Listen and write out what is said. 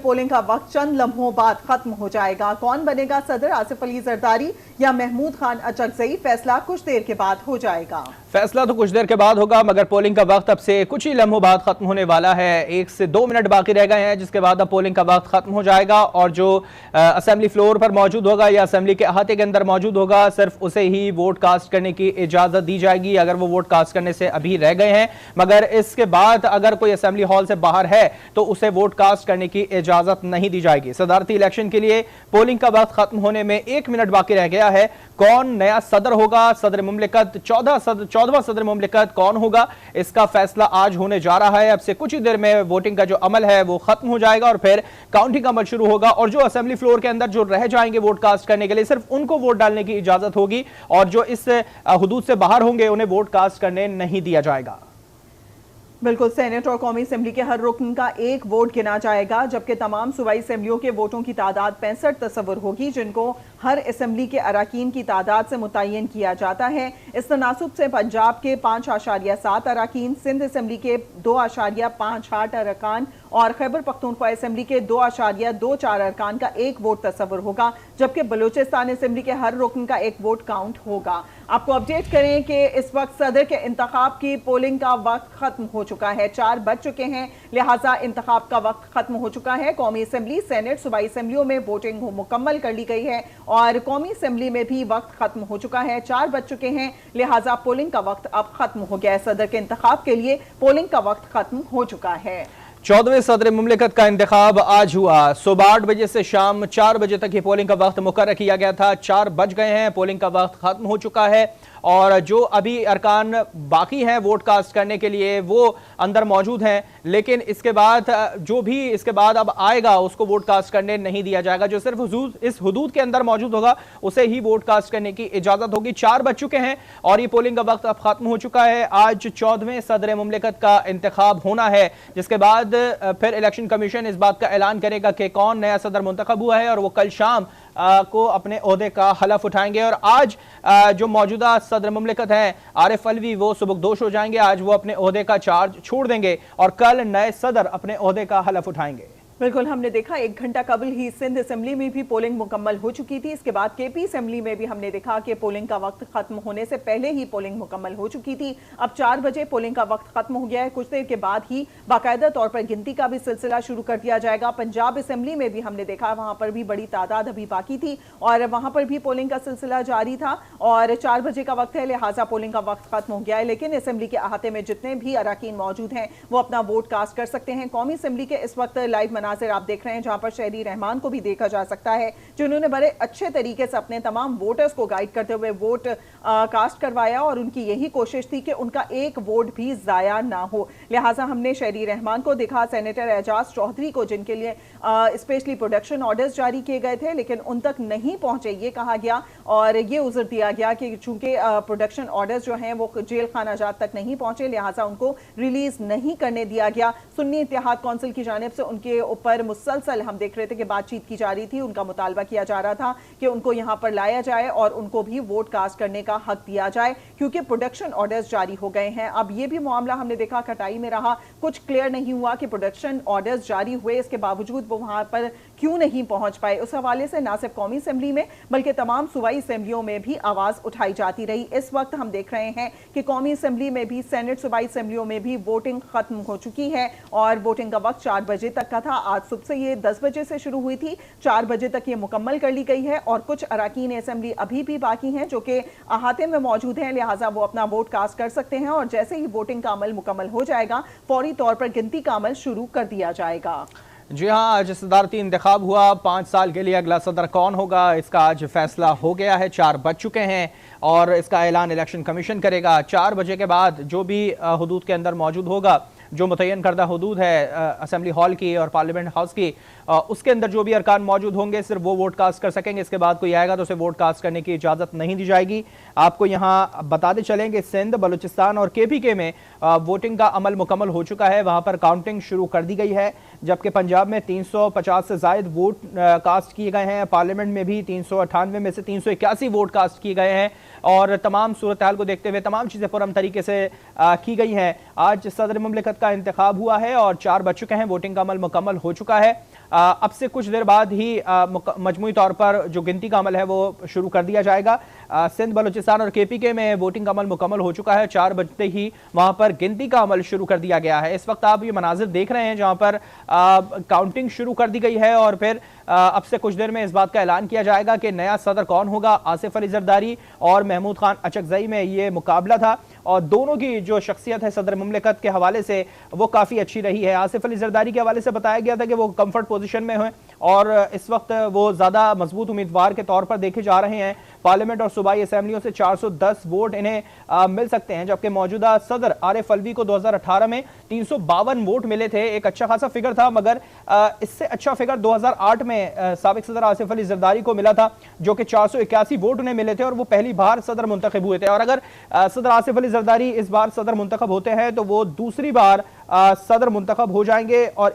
Polling का वक्त चंद लम्हों बाद खत्म हो जाएगा। कौन बनेगा सदर, आसिफ अली जरदारी या महमूद खान अचकजई, फैसला कुछ देर के बाद हो जाएगा। फैसला तो कुछ देर के बाद होगा, मगर पोलिंग का वक्त अब से कुछ ही लम्हों बाद खत्म होने वाला है। 1 से 2 मिनट बाकी रह गए हैं, जिसके बाद अब पोलिंग का वक्त खत्म हो जाएगा और जो असेंबली फ्लोर पर मौजूद होगा या असेंबली के अहाते के अंदर मौजूद होगा, सिर्फ उसे ही वोट कास्ट करने की इजाजत दी जाएगी अगर वो वोट कास्ट करने से अभी रह गए हैं। मगर इसके बाद अगर कोई असेंबली हॉल से बाहर है तो उसे वोट कास्ट करने की इजाजत नहीं दी जाएगी। सदारती इलेक्शन के लिए पोलिंग का वक्त खत्म होने में 1 मिनट बाकी रह गया है। कौन नया सदर होगा, सदर मुमलिकत 14वां सदर मुमलिकत कौन होगा, इसका फैसला आज होने जा रहा है। अब से कुछ ही देर में वोटिंग का जो अमल है वो खत्म हो जाएगा और फिर काउंटिंग का अमल शुरू होगा और जो असेंबली फ्लोर के अंदर जो रह जाएंगे वोट कास्ट करने के लिए, सिर्फ उनको वोट डालने की इजाजत होगी और जो इस हुदूद से बाहर होंगे उन्हें वोट कास्ट करने नहीं दिया जाएगा। बिल्कुल, सेनेट और कौमी असेंबली के हर रुकन का एक वोट गिना जाएगा, जबकि तमाम सूबाई असेंबलियों के वोटों की तादाद 65 तस्वुर होगी, जिनको हर असेंबली के अराकीन की तादाद से मुतय्यन किया जाता है। इस तनासुब से पंजाब के 5.7 अराकीन, सिंध असेंबली के 2.58 अरकान और खैबर पख्तूनख्वा असेंबली के 2.24 अरकान का एक वोट तस्वुर होगा, जबकि बलूचिस्तान असेंबली के हर रुकन का एक वोट काउंट होगा। आपको अपडेट करें कि इस वक्त सदर के इंतखाब की पोलिंग का वक्त खत्म हो चुका है। 4 बज चुके हैं, लिहाजा इंतखाब का वक्त खत्म हो चुका है। कौमी असेंबली, सेनेट, सूबाई असेंबलियों में वोटिंग मुकम्मल कर ली गई है और कौमी असेंबली में भी वक्त खत्म हो चुका है। 4 बज चुके हैं, लिहाजा पोलिंग का वक्त अब खत्म हो गया है। सदर के इंतखाब के लिए पोलिंग का वक्त खत्म हो चुका है। 14वें सदर मुमलिकत का इंतखाब आज हुआ। सुबह 8 बजे से शाम 4 बजे तक ही पोलिंग का वक्त मुकर्रर किया गया था। 4 बज गए हैं, पोलिंग का वक्त खत्म हो चुका है और जो अभी अरकान बाकी हैं वोट कास्ट करने के लिए वो अंदर मौजूद हैं, लेकिन इसके बाद जो भी इसके बाद अब आएगा उसको वोट कास्ट करने नहीं दिया जाएगा। जो सिर्फ इस हुदूद के अंदर मौजूद होगा उसे ही वोट कास्ट करने की इजाजत होगी। 4 बज चुके हैं और ये पोलिंग का वक्त अब खत्म हो चुका है। आज 14वें सदर मुमलिकत का इंतखाब होना है, जिसके बाद फिर इलेक्शन कमीशन इस बात का ऐलान करेगा कि कौन नया सदर मुंतखब हुआ है और वो कल शाम को अपने ओहदे का हलफ उठाएंगे। और आज जो मौजूदा सदर मुमलिकत हैं आरिफ अलवी, वो सुबुकदोश हो जाएंगे। आज वो अपने ओहदे का चार्ज छोड़ देंगे और कल नए सदर अपने ओहदे का हलफ उठाएंगे। बिल्कुल, हमने देखा 1 घंटा कबल ही सिंध असेंबली में भी पोलिंग मुकम्मल हो चुकी थी। इसके बाद केपी असेंबली में भी हमने देखा कि पोलिंग का वक्त खत्म होने से पहले ही पोलिंग मुकम्मल हो चुकी थी। अब 4 बजे पोलिंग का वक्त खत्म हो गया है। कुछ देर के बाद ही बाकायदा तौर पर गिनती का भी सिलसिला शुरू कर दिया जाएगा। पंजाब असेंबली में भी हमने देखा, वहां पर भी बड़ी तादाद अभी बाकी थी और वहां पर भी पोलिंग का सिलसिला जारी था और 4 बजे का वक्त है, लिहाजा पोलिंग का वक्त खत्म हो गया है। लेकिन असेंबली के अहाते में जितने भी अराकीन मौजूद हैं वो अपना वोट कास्ट कर सकते हैं। कौमी असेंबली के इस वक्त लाइव मनाजिर आप देख रहे हैं, जहां पर शहरी रहमान को भी देखा जा सकता है, जिन्होंने बड़े अच्छे तरीके से अपने तमाम वोटर्स को गाइड करते हुए वोट कास्ट करवाया और उनकी यही कोशिश थी कि उनका एक वोट भी जाया ना हो। लिहाजा हमने शहरी रहमान को देखा, सेनेटर एजाज चौधरी को, जिनके लिए स्पेशली प्रोडक्शन ऑर्डर्स जारी किए गए थे लेकिन उन तक नहीं पहुंचे, ये कहा गया और ये उज़र दिया गया कि चूंकि प्रोडक्शन ऑर्डर्स जो हैं वो जेल खानाजात तक नहीं पहुंचे, लिहाजा उनको रिलीज नहीं करने दिया गया। सुन्नी इत्तेहाद कौंसिल की जानिब से उनके ऊपर मुसलसल हम देख रहे थे कि बातचीत की जा रही थी, उनका मुतालबा किया जा रहा था कि उनको यहां पर लाया जाए और उनको भी वोट कास्ट करने का हक दिया जाए, क्योंकि प्रोडक्शन ऑर्डर्स जारी हो गए हैं। अब यह भी मामला हमने देखा खटाई में रहा, कुछ क्लियर नहीं हुआ कि प्रोडक्शन ऑर्डर्स जारी हुए, इसके बावजूद वो वहां पर क्यों नहीं पहुंच पाए। उस हवाले से ना सिर्फ कौमी असेंबली में बल्कि तमाम सूबाई असेंबलियों में भी आवाज उठाई जाती रही। इस वक्त हम देख रहे हैं कि कौमी असेंबली में भी, सेनेट, सूबाई असेंबलियों में भी वोटिंग खत्म हो चुकी है और वोटिंग का वक्त 4 बजे तक का था। आज सुबह से ये 10 बजे से शुरू हुई थी, 4 बजे तक ये मुकम्मल कर ली गई है और कुछ अराकीन असेंबली अभी भी बाकी हैं जो कि अहाते में मौजूद हैं, लिहाजा वो अपना वोट कास्ट कर सकते हैं और जैसे ही वोटिंग का अमल मुकम्मल हो जाएगा फौरी तौर पर गिनती का अमल शुरू कर दिया जाएगा। जी हाँ, आज सदारती इंतखाब हुआ। 5 साल के लिए अगला सदर कौन होगा इसका आज फैसला हो गया है। 4 बज चुके हैं और इसका ऐलान इलेक्शन कमीशन करेगा। 4 बजे के बाद जो भी हुदूद के अंदर मौजूद होगा, जो मुतय्यन करदा हुदूद है असेंबली हॉल की और पार्लियामेंट हाउस की, उसके अंदर जो भी अरकान मौजूद होंगे सिर्फ वो वोट कास्ट कर सकेंगे। इसके बाद कोई आएगा तो उसे वोट कास्ट करने की इजाज़त नहीं दी जाएगी। आपको यहाँ बताते चलेंगे सिंध, बलूचिस्तान और KPK में वोटिंग का अमल मुकम्मल हो चुका है, वहाँ पर काउंटिंग शुरू कर दी गई है, जबकि पंजाब में 350 से ज़ायद वोट कास्ट किए गए हैं। पार्लियामेंट में भी 398 में से 381 वोट कास्ट किए गए हैं और तमाम सूरत हाल को देखते हुए तमाम चीज़ें पुरअमन तरीके से की गई हैं। आज सदर मुमलिकत का इंतखाब हुआ है और 4 बज चुके हैं, वोटिंग का अमल मुकम्मल हो चुका है। अब से कुछ देर बाद ही मजमूई तौर पर जो गिनती का अमल है वो शुरू कर दिया जाएगा। सिंध, बलूचिस्तान और केपीके में वोटिंग का अमल मुकम्मल हो चुका है। 4 बजते ही वहां पर गिनती का अमल शुरू कर दिया गया है। इस वक्त आप ये मनाजिर देख रहे हैं जहां पर काउंटिंग शुरू कर दी गई है और फिर अब से कुछ देर में इस बात का ऐलान किया जाएगा कि नया सदर कौन होगा। आसिफ अली जरदारी और महमूद खान अचकजई में ये मुकाबला था और दोनों की जो शख्सियत है सदर मुमलिकत के हवाले से वो काफ़ी अच्छी रही है। आसिफ अली जरदारी के हवाले से बताया गया था कि वो कंफर्ट पोजीशन में हैं और इस वक्त वो ज़्यादा मजबूत उम्मीदवार के तौर पर देखे जा रहे हैं। पार्लियामेंट और सूबाई असम्बलियों से 410 वोट इन्हें मिल सकते हैं, जबकि मौजूदा सदर आरिफ अलवी को 2018 में 352 वोट मिले थे। एक अच्छा खासा फिगर था, मगर इससे अच्छा फिगर 2008 में साबिक सदर आसिफ अली जरदारी को मिला था, जो कि 481 वोट उन्हें मिले थे और वो पहली बार सदर मुंतखब हुए थे। और अगर सदर आसिफ अली जरदारी इस बार सदर मुंतखब होते हैं तो वो दूसरी बार सदर मुंतखब हो जाएंगे और